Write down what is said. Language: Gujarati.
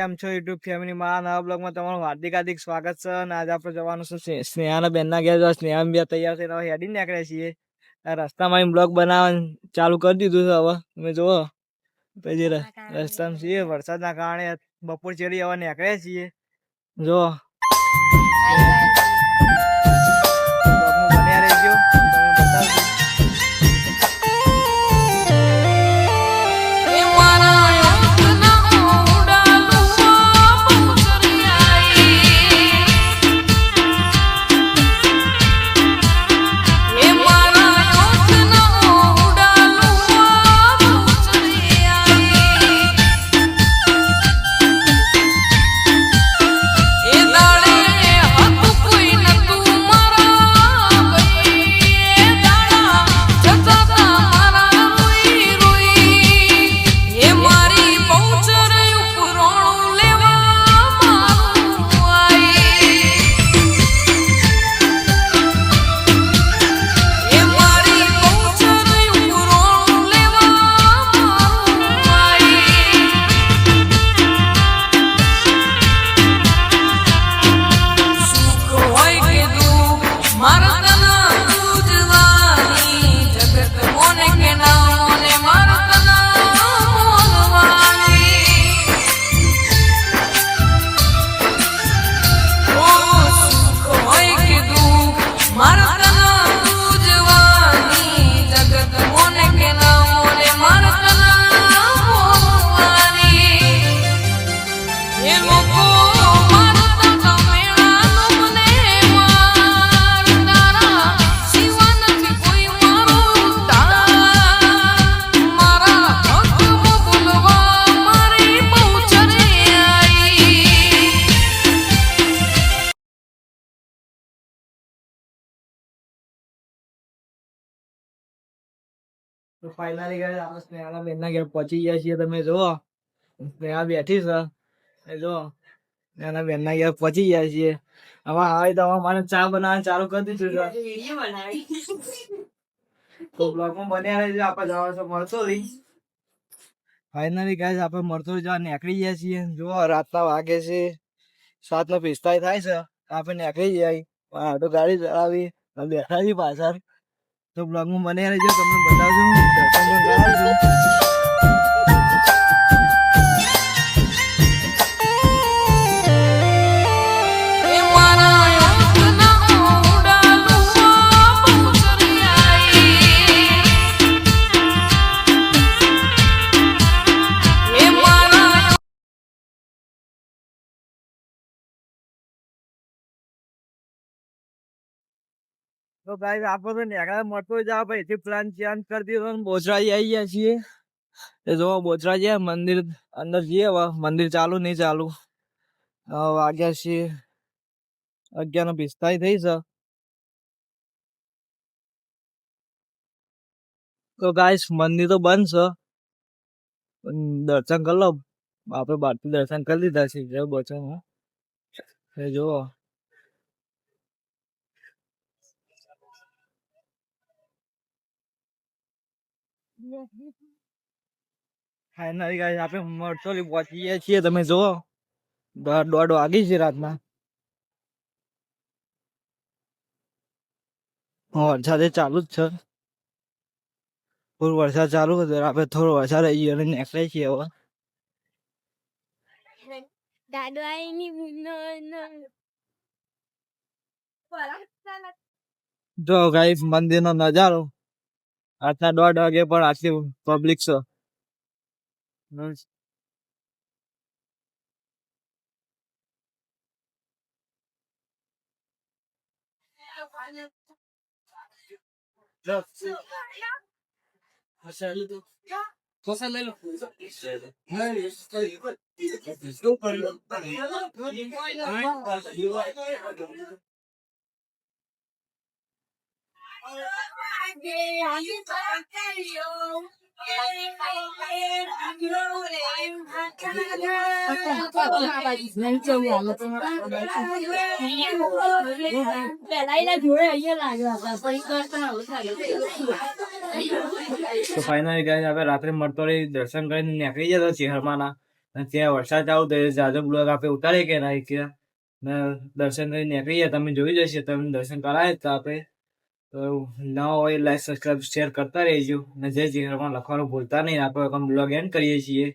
કેમ છો યુટ્યુબ ફેમિલીમાં નવા બ્લોગમાં તમારું હાર્દિક હાર્દિક સ્વાગત છે. અને આજે આપણે જવાનું છે સ્નેહાના બેનના ઘેર. સ્નેહા બે તૈયાર થઈને હવે હેડી નીકળ્યા છીએ. આ રસ્તામાં બ્લોગ બનાવવાનું ચાલુ કરી દીધું છે. હવે તમે જુઓ પછી રસ્તામાં છીએ, વરસાદના કારણે બપોર ચડી હવે નીકળ્યા છીએ. જો બન્યા રહેજો, તમે બતાવજો. તો ફાઇનલી ગાઈસ આપણે સ્નેહાના બેનના ઘેર પહોંચી ગયા છીએ. તમે જુઓ સ્નેહા બેઠી છે, જો સ્નેહાના બેનના ઘેર પહોંચી ગયા છીએ. હવે આવી તો મારે ચા બનાવવાનું ચાલુ કરી દીધું છે. તો બ્લોગમાં બન્યા રહેજો. આપણે જવાનું છે મરસોલી. ફાઇનલી ગાઈસ આપણે મરસોલી જવા નીકળી ગયા છીએ. જુઓ રાતના વાગે છે 7:45 થાય છે. આપણે નીકળી જાય તો ગાડી ચલાવી બેઠા છીએ પાછળ. તો બ્લોગમાં બને રહેજો, તમને બતાવજો, દર્શન પણ કરાવજો. તો ગાઈસ આપણે તો નેકળા મળતો જાવ ભાઈ એથી પ્લાન ચેન્જ કરી દીધો. બોચરાજી આવી ગયા છીએ. એ જો બોચરાજી મંદિર અંદર જઈએ. હવે મંદિર ચાલુ નહીં ચાલુ વાગ્યા છીએ 11:45 થઈ છે. તો ગાઈસ મંદિર તો બંધ છે, દર્શન કરી લો. આપણે બહારથી દર્શન કરી લીધા છે. જય બોચન જુઓ ફાઇનલી ગાઈસ આપણે મરસોલી પહોંચી ગયા છીએ. તમે જુઓ 1:30 વાગી છે રાતના. વરસાદ ચાલુ જ છે, ફૂલ વરસાદ ચાલુ હતો. આપણે થોડો વરસાદ આવી ગયો અને નીકળે છીએ હવે. જો ગાઈસ મંદિરનો નજારો રાતના 1:30 વાગે પણ આટલી પબ્લિક છે. તો ફાઇનલી ગાઈસ આપણે રાત્રે મરતોલી દર્શન કરીને નીકળી જતા ચેહરમાના. અને ત્યાં વરસાદ ચાલુ થયો જાજો બ્લોગ આપણે ઉતારીએ કે ના કે ને દર્શન કરીને નીકળીએ. તમે જોઈ જશે, તમે દર્શન કરાય તો આપણે તો નવા હોય લાઈક સબસ્ક્રાઈબ શેર કરતા રહેજો. અને જય શ્રી કૃષ્ણ લખવાનું ભૂલતા નહીં. આપણે બ્લોગ એન્ડ કરીએ છીએ.